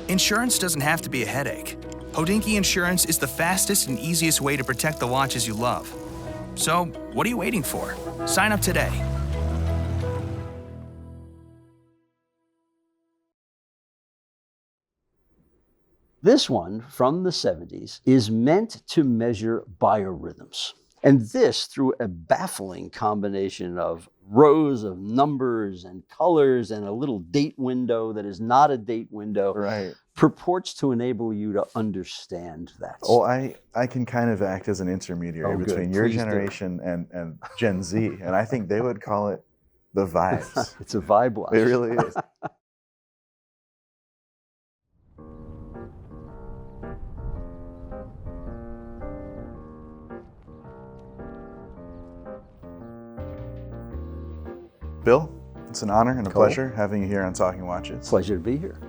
Insurance doesn't have to be a headache. Hodinkee Insurance is the fastest and easiest way to protect the watches you love. So, what are you waiting for? Sign up today. This one from the 70s is meant to measure biorhythms. And this, through a baffling combination of rows of numbers and colors and a little date window that is not a date window, right, purports to enable you to understand that. Oh, I can kind of act as an intermediary between your generation and Gen Z, and I think they would call it the vibes. It's a vibe watch. It really is. Bill, it's an honor and a pleasure having you here on Talking Watches. Pleasure to be here.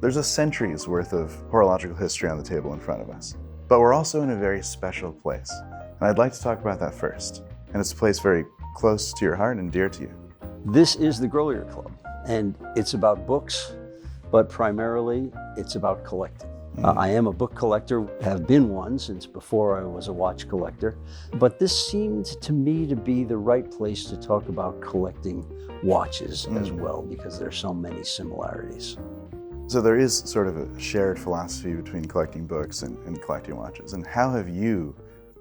There's a century's worth of horological history on the table in front of us, but we're also in a very special place. And I'd like to talk about that first. And it's a place very close to your heart and dear to you. This is the Girlier Club, and it's about books, but primarily it's about collecting. I am a book collector, have been one since before I was a watch collector, but this seemed to me to be the right place to talk about collecting watches as well, because there's so many similarities. So there is sort of a shared philosophy between collecting books and collecting watches. And how have you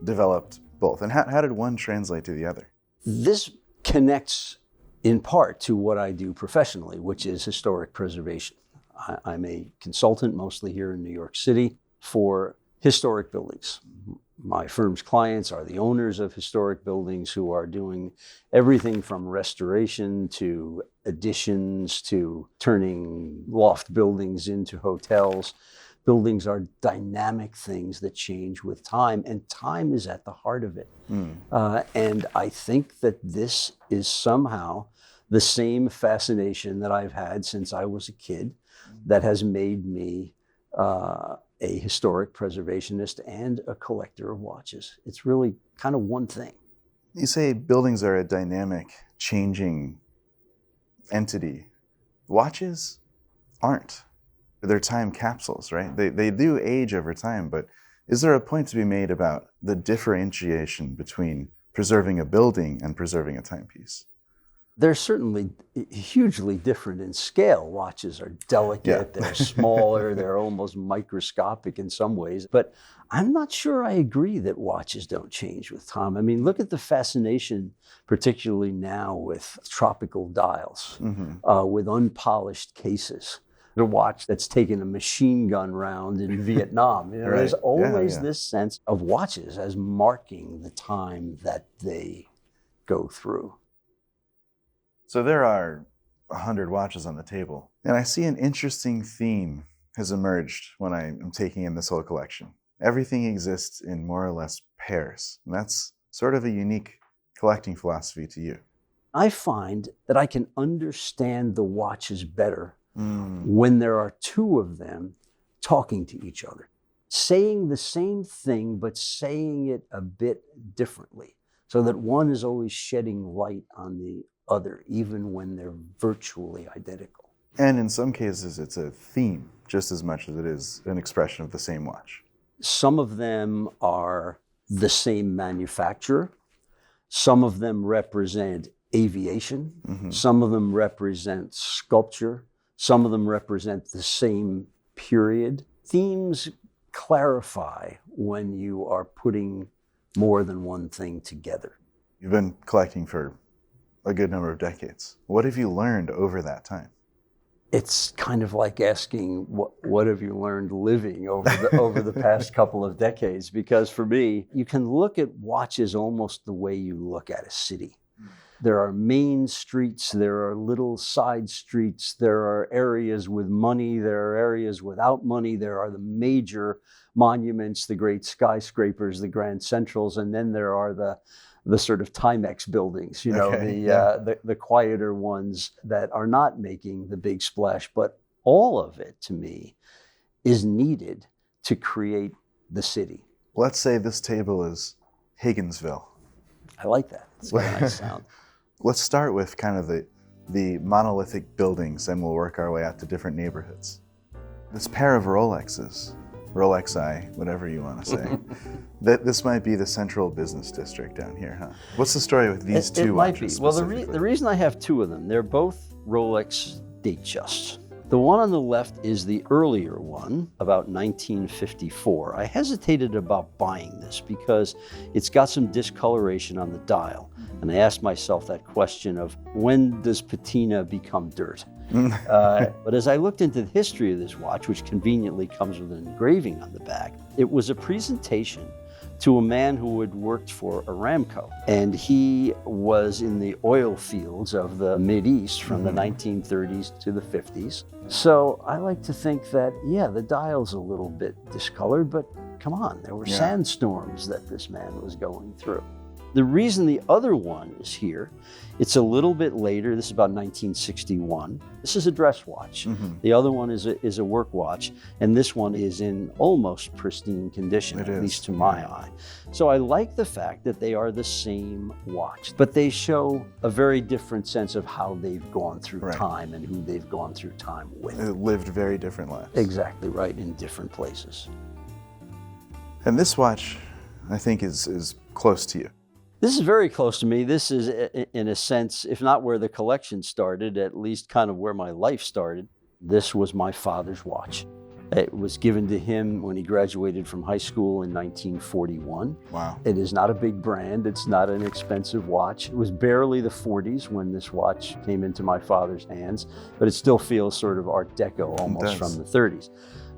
developed both? And how did one translate to the other? This connects in part to what I do professionally, which is historic preservation. I'm a consultant, mostly here in New York City, for historic buildings. My firm's clients are the owners of historic buildings who are doing everything from restoration to additions to turning loft buildings into hotels. Buildings are dynamic things that change with time, and time is at the heart of it. And I think that this is somehow the same fascination that I've had since I was a kid that has made me a historic preservationist and a collector of watches. It's really kind of one thing. You say buildings are a dynamic, changing entity. Watches aren't. They're time capsules, right? They do age over time, but is there a point to be made about the differentiation between preserving a building and preserving a timepiece? They're certainly hugely different in scale. Watches are delicate, they're smaller, they're almost microscopic in some ways. But I'm not sure I agree that watches don't change with time. I mean, look at the fascination, particularly now with tropical dials, with unpolished cases. A watch that's taken a machine gun round in Vietnam. You know, there's always this sense of watches as marking the time that they go through. So there are 100 watches on the table, and I see an interesting theme has emerged when I am taking in this whole collection. Everything exists in more or less pairs, and that's sort of a unique collecting philosophy to you. I find that I can understand the watches better when there are two of them talking to each other, saying the same thing, but saying it a bit differently, so that one is always shedding light on the other, even when they're virtually identical. And in some cases, it's a theme just as much as it is an expression of the same watch. Some of them are the same manufacturer. Some of them represent aviation. Some of them represent sculpture. Some of them represent the same period. Themes clarify when you are putting more than one thing together. You've been collecting for a good number of decades. What have you learned over that time? It's kind of like asking, what have you learned living over the past couple of decades? Because for me, you can look at watches almost the way you look at a city. There are main streets, there are little side streets, there are areas with money, there are areas without money, there are the major monuments, the great skyscrapers, the Grand Centrals, and then there are the sort of Timex buildings, you know, the quieter ones that are not making the big splash. But all of it, to me, is needed to create the city. Let's say this table is Higginsville. I like that. It's got a nice sound. Let's start with kind of the monolithic buildings, and we'll work our way out to different neighborhoods. This pair of Rolexes, Rolex Eye, whatever you want to say, this might be the central business district down here, huh? What's the story with these two watches? It might be. Well, the reason I have two of them, they're both Rolex Datejust. The one on the left is the earlier one, about 1954. I hesitated about buying this because it's got some discoloration on the dial. And I asked myself that question of, when does patina become dirt? But as I looked into the history of this watch, which conveniently comes with an engraving on the back, it was a presentation to a man who had worked for Aramco. And he was in the oil fields of the Mideast from the 1930s to the 50s. So I like to think that, yeah, the dial's a little bit discolored, but come on, there were sandstorms that this man was going through. The reason the other one is here, it's a little bit later. This is about 1961. This is a dress watch. The other one is a work watch, and this one is in almost pristine condition, at least to my eye. So I like the fact that they are the same watch, but they show a very different sense of how they've gone through time and who they've gone through time with. They lived very different lives. Exactly right, in different places. And this watch, I think, is close to you. This is very close to me. This is, in a sense, if not where the collection started, at least kind of where my life started. This was my father's watch. It was given to him when he graduated from high school in 1941. Wow. It is not a big brand. It's not an expensive watch. It was barely the 40s when this watch came into my father's hands, but it still feels sort of Art Deco almost from the 30s.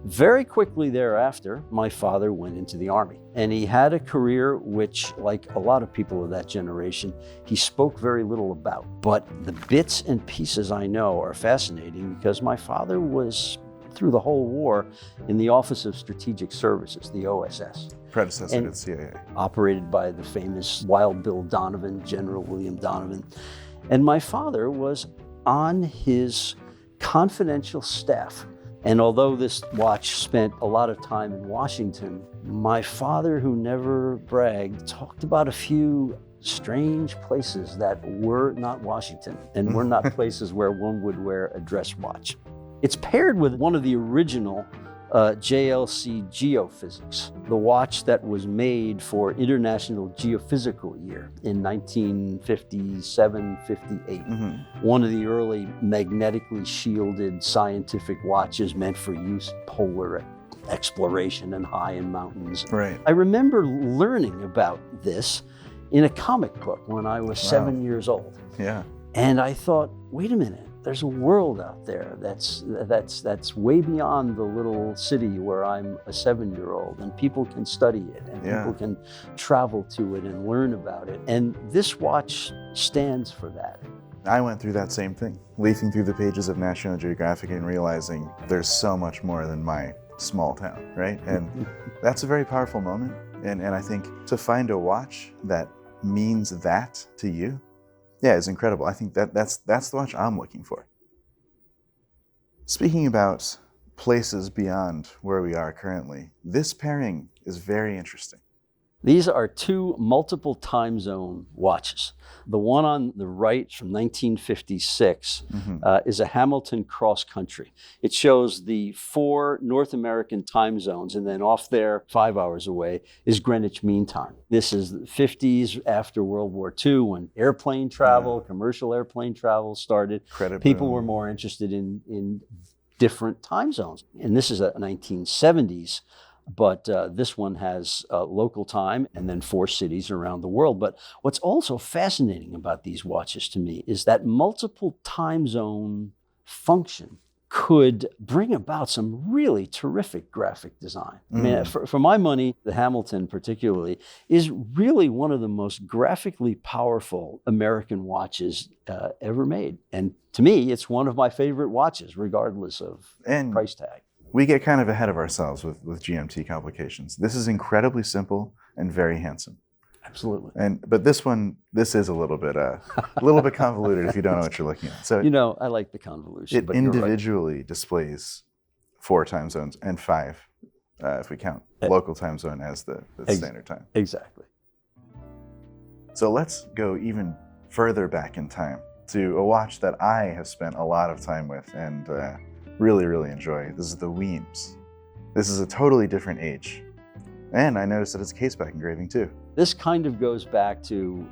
Very quickly thereafter, my father went into the Army, and he had a career which, like a lot of people of that generation, he spoke very little about. But the bits and pieces I know are fascinating because my father was, through the whole war, in the Office of Strategic Services, the OSS. Predecessor to the CIA. Operated by the famous Wild Bill Donovan, General William Donovan. And my father was on his confidential staff. And although this watch spent a lot of time in Washington, my father, who never bragged, talked about a few strange places that were not Washington and were not places where one would wear a dress watch. It's paired with one of the original JLC Geophysics, the watch that was made for International Geophysical Year in 1957-58. One of the early magnetically shielded scientific watches meant for use in polar exploration and high in mountains. Right. I remember learning about this in a comic book when I was 7 years old. Yeah. And I thought, wait a minute. There's a world out there that's way beyond the little city where I'm a 7-year-old, and people can study it, and people can travel to it and learn about it. And this watch stands for that. I went through that same thing, leafing through the pages of National Geographic and realizing there's so much more than my small town, right? And that's a very powerful moment. And I think to find a watch that means that to you, yeah, it's incredible. I think that's the watch I'm looking for. Speaking about places beyond where we are currently, this pairing is very interesting. These are two multiple time zone watches. The one on the right from 1956 is a Hamilton cross country. It shows the 4 North American time zones, and then off there, 5 hours away, is Greenwich Mean Time. This is the 50s after World War II when airplane travel, commercial airplane travel started. People were more interested in different time zones. And this is a 1970s. But this one has local time and then 4 cities around the world. But what's also fascinating about these watches to me is that multiple time zone function could bring about some really terrific graphic design. I mean, for my money, the Hamilton particularly is really one of the most graphically powerful American watches ever made. And to me, it's one of my favorite watches, regardless of price tag. We get kind of ahead of ourselves with GMT complications. This is incredibly simple and very handsome. Absolutely. But this is a little bit convoluted if you don't know what you're looking at. So I like the convolution. It individually displays 4 time zones and 5 if we count local time zone as the standard time. Exactly. So let's go even further back in time to a watch that I have spent a lot of time with and really, really enjoy. This is the Weems. This is a totally different age. And I noticed that it's caseback engraving too. This kind of goes back to,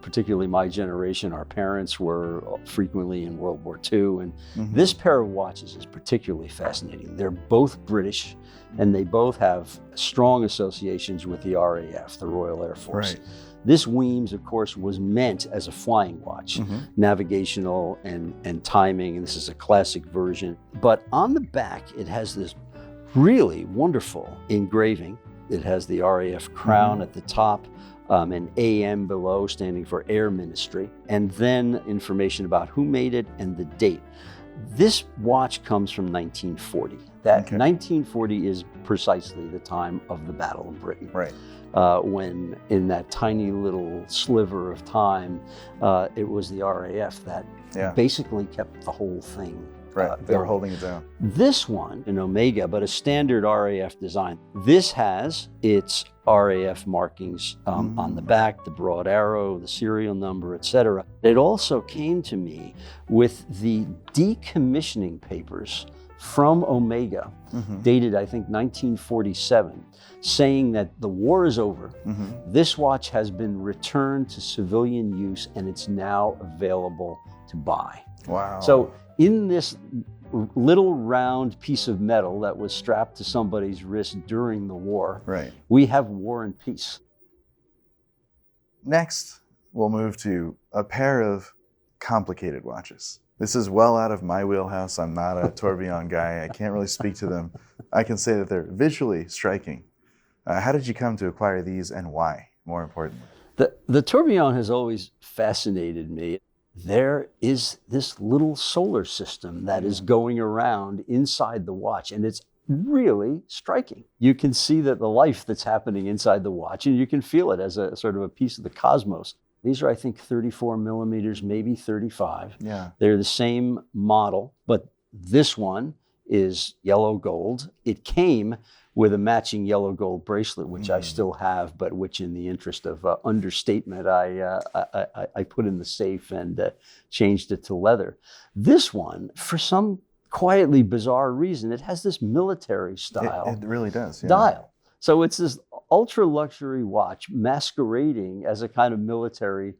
particularly my generation. Our parents were frequently in World War II, and this pair of watches is particularly fascinating. They're both British, and they both have strong associations with the RAF, the Royal Air Force. Right. This Weems, of course, was meant as a flying watch, navigational and timing, and this is a classic version. But on the back, it has this really wonderful engraving. It has the RAF crown at the top, an AM below standing for Air Ministry, and then information about who made it and the date. This watch comes from 1940. That 1940 is precisely the time of the Battle of Britain. Right. When in that tiny little sliver of time, it was the RAF that basically kept the whole thing. Right, they were holding it down. This one, an Omega, but a standard RAF design. This has its RAF markings on the back, the broad arrow, the serial number, etc. It also came to me with the decommissioning papers from Omega, dated, I think, 1947, saying that the war is over. This watch has been returned to civilian use and it's now available to buy. Wow. So in this little round piece of metal that was strapped to somebody's wrist during the war, we have War and Peace. Next, we'll move to a pair of complicated watches. This is well out of my wheelhouse. I'm not a tourbillon guy. I can't really speak to them. I can say that they're visually striking. How did you come to acquire these and why, more importantly? The tourbillon has always fascinated me. There is this little solar system that is going around inside the watch, and it's really striking. You can see that the life that's happening inside the watch, and you can feel it as a sort of a piece of the cosmos. These are, I think, 34 millimeters, maybe 35. Yeah. They're the same model, but this one is yellow gold. It came with a matching yellow gold bracelet, which I still have, but which in the interest of understatement, I put in the safe and changed it to leather. This one, for some quietly bizarre reason, it has this military style. It really does. Yeah. Dial. So it's this ultra luxury watch masquerading as a kind of military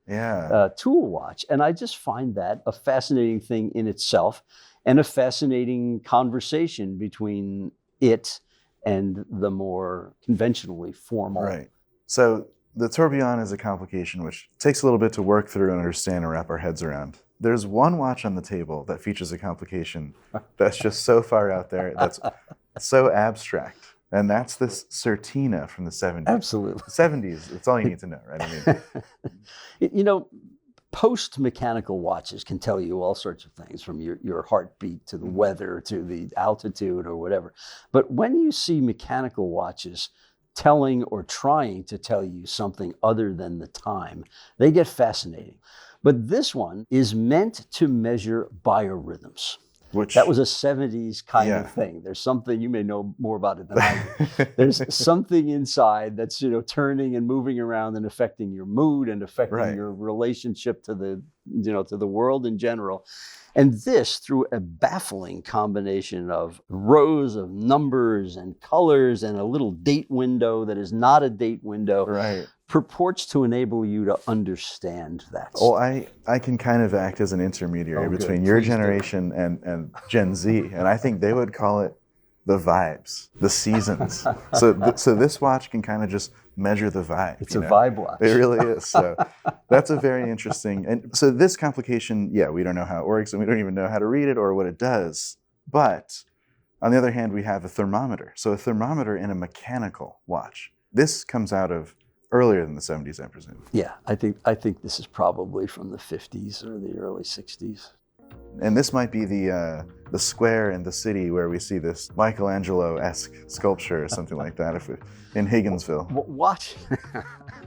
tool watch. And I just find that a fascinating thing in itself and a fascinating conversation between it and the more conventionally formal. Right. So the tourbillon is a complication which takes a little bit to work through and understand and wrap our heads around. There's one watch on the table that features a complication that's just so far out there, that's so abstract. And that's this Certina from the 70s. Absolutely. The 70s, it's all you need to know, right? I mean, post-mechanical watches can tell you all sorts of things, from your heartbeat to the weather to the altitude or whatever. But when you see mechanical watches telling or trying to tell you something other than the time, they get fascinating. But this one is meant to measure biorhythms. That was a 70s kind of thing. There's something, you may know more about it than I do. There's something inside that's, turning and moving around and affecting your mood and affecting your relationship to the world in general. And this, through a baffling combination of rows of numbers and colors and a little date window that is not a date window, purports to enable you to understand that. Well, I can kind of act as an intermediary between your generation and Gen Z, and I think they would call it the vibes, the seasons. So this watch can kind of just measure the vibe. It's a vibe watch. It really is. So that's a very interesting. And so this complication, we don't know how it works, and we don't even know how to read it or what it does. But on the other hand, we have a thermometer. So a thermometer in a mechanical watch. This comes out of earlier than the 70s, I presume. Yeah, I think this is probably from the 50s or the early 60s. And this might be the square in the city where we see this Michelangelo-esque sculpture or something like that in Higginsville.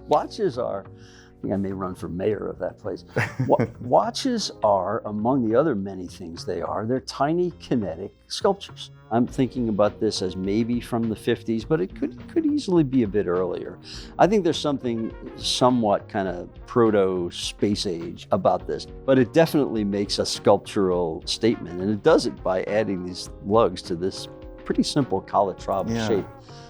Watches are think I may run for mayor of that place. Watches are, among the other many things they're tiny kinetic sculptures. I'm thinking about this as maybe from the 50s, but it could easily be a bit earlier. I think there's something somewhat kind of proto-space age about this, but it definitely makes a sculptural statement, and it does it by adding these lugs to this pretty simple calatrava shape.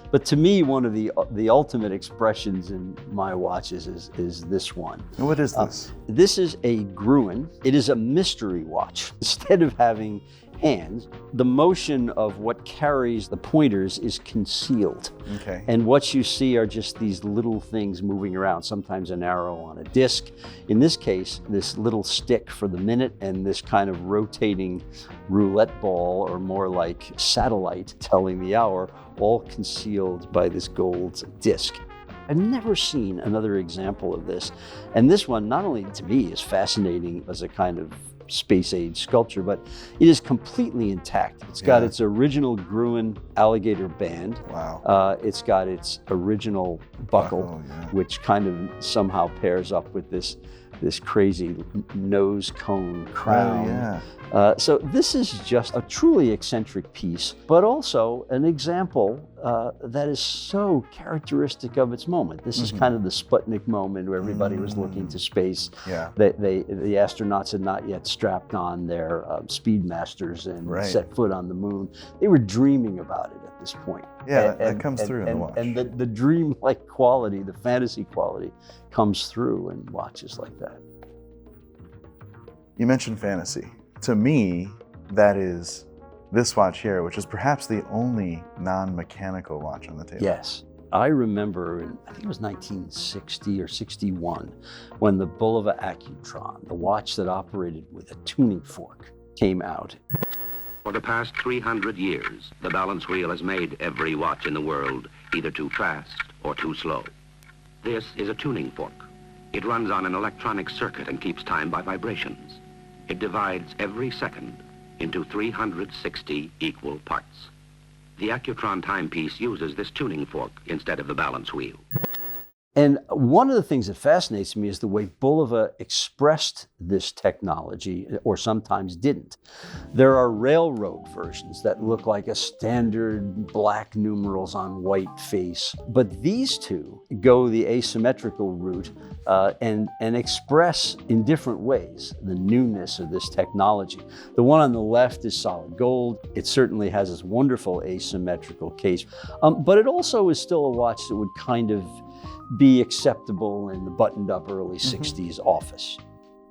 But to me, one of the ultimate expressions in my watches is this one. What is this? This is a Gruen. It is a mystery watch. Instead of having hands, the motion of what carries the pointers is concealed. Okay. And what you see are just these little things moving around, sometimes an arrow on a disc. In this case, this little stick for the minute and this kind of rotating roulette ball, or more like satellite telling the hour, all concealed by this gold disc. I've never seen another example of this. And this one, not only to me, is fascinating as a kind of space age sculpture, but it is completely intact. It's got its original Gruen alligator band. Wow. It's got its original buckle, which kind of somehow pairs up with this crazy nose cone crown. So this is just a truly eccentric piece, but also an example that is so characteristic of its moment. This is kind of the Sputnik moment where everybody was looking to space. The astronauts had not yet strapped on their Speedmasters and set foot on the moon. They were dreaming about it at this point. That comes through in the watch. And the dream-like quality, the fantasy quality, comes through in watches like that. You mentioned fantasy. To me, that is this watch here, which is perhaps the only non-mechanical watch on the table. Yes. I remember, I think it was 1960 or 61, when the Bulova Accutron, the watch that operated with a tuning fork, came out. For the past 300 years, the balance wheel has made every watch in the world either too fast or too slow. This is a tuning fork. It runs on an electronic circuit and keeps time by vibrations. It divides every second into 360 equal parts. The Accutron timepiece uses this tuning fork instead of the balance wheel. And one of the things that fascinates me is the way Bulova expressed this technology, or sometimes didn't. There are railroad versions that look like a standard black numerals on white face, but these two go the asymmetrical route and express in different ways the newness of this technology. The one on the left is solid gold. It certainly has this wonderful asymmetrical case, but it also is still a watch that would kind of be acceptable in the buttoned-up early 60s office.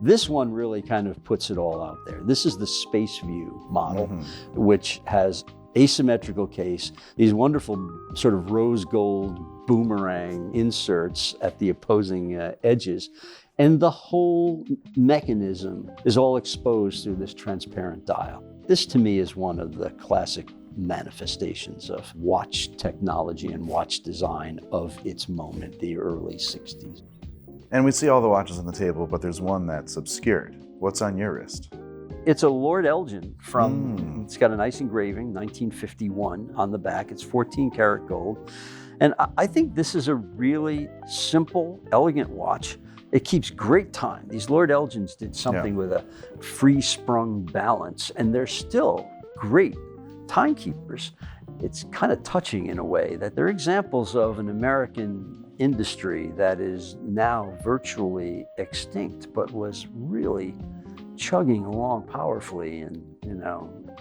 This one really kind of puts it all out there. This is the Space View model, which has asymmetrical case, these wonderful sort of rose gold boomerang inserts at the opposing edges, and the whole mechanism is all exposed through this transparent dial. This, to me, is one of the classic manifestations of watch technology and watch design of its moment, the early 60s. And we see all the watches on the table, but there's one that's obscured. What's on your wrist? It's a Lord Elgin from, it's got a nice engraving, 1951 on the back. It's 14 karat gold. And I think this is a really simple, elegant watch. It keeps great time. These Lord Elgins did something with a free-sprung balance, and they're still great timekeepers. It's kind of touching in a way that they're examples of an American industry that is now virtually extinct, but was really chugging along powerfully, and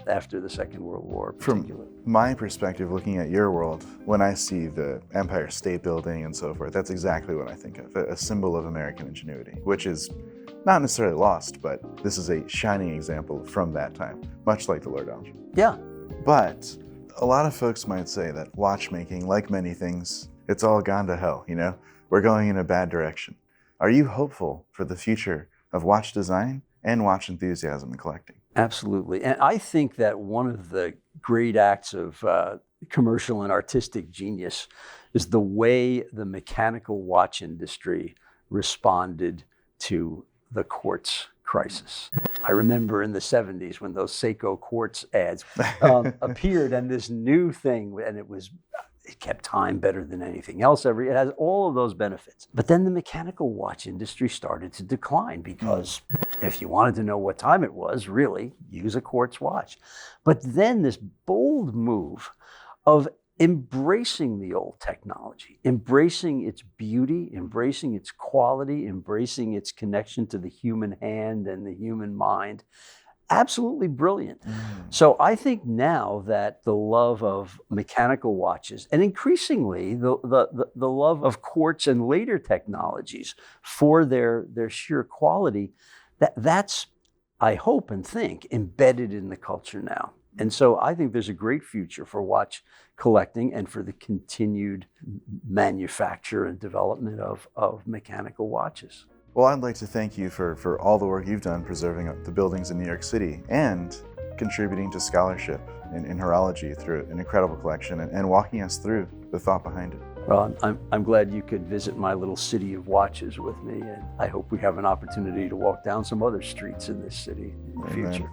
after the Second World War particularly. From my perspective, looking at your world, when I see the Empire State Building and so forth, that's exactly what I think of, a symbol of American ingenuity, which is not necessarily lost, but this is a shining example from that time, much like the Lord Elgin. Yeah. But a lot of folks might say that watchmaking, like many things, it's all gone to hell, We're going in a bad direction. Are you hopeful for the future of watch design and watch enthusiasm and collecting? Absolutely. And I think that one of the great acts of commercial and artistic genius is the way the mechanical watch industry responded to the quartz crisis. I remember in the 70s when those Seiko quartz ads appeared, and this new thing, and it was It kept time better than anything else ever. It has all of those benefits. But then the mechanical watch industry started to decline because if you wanted to know what time it was, really, use a quartz watch. But then this bold move of embracing the old technology, embracing its beauty, embracing its quality, embracing its connection to the human hand and the human mind. Absolutely brilliant. So I think now that the love of mechanical watches, and increasingly the love of quartz and later technologies for their sheer quality, that's, I hope and think, embedded in the culture now. And so I think there's a great future for watch collecting and for the continued manufacture and development of mechanical watches. Well, I'd like to thank you for all the work you've done preserving the buildings in New York City and contributing to scholarship in horology through an incredible collection and walking us through the thought behind it. Well, I'm glad you could visit my little city of watches with me, and I hope we have an opportunity to walk down some other streets in this city in the future.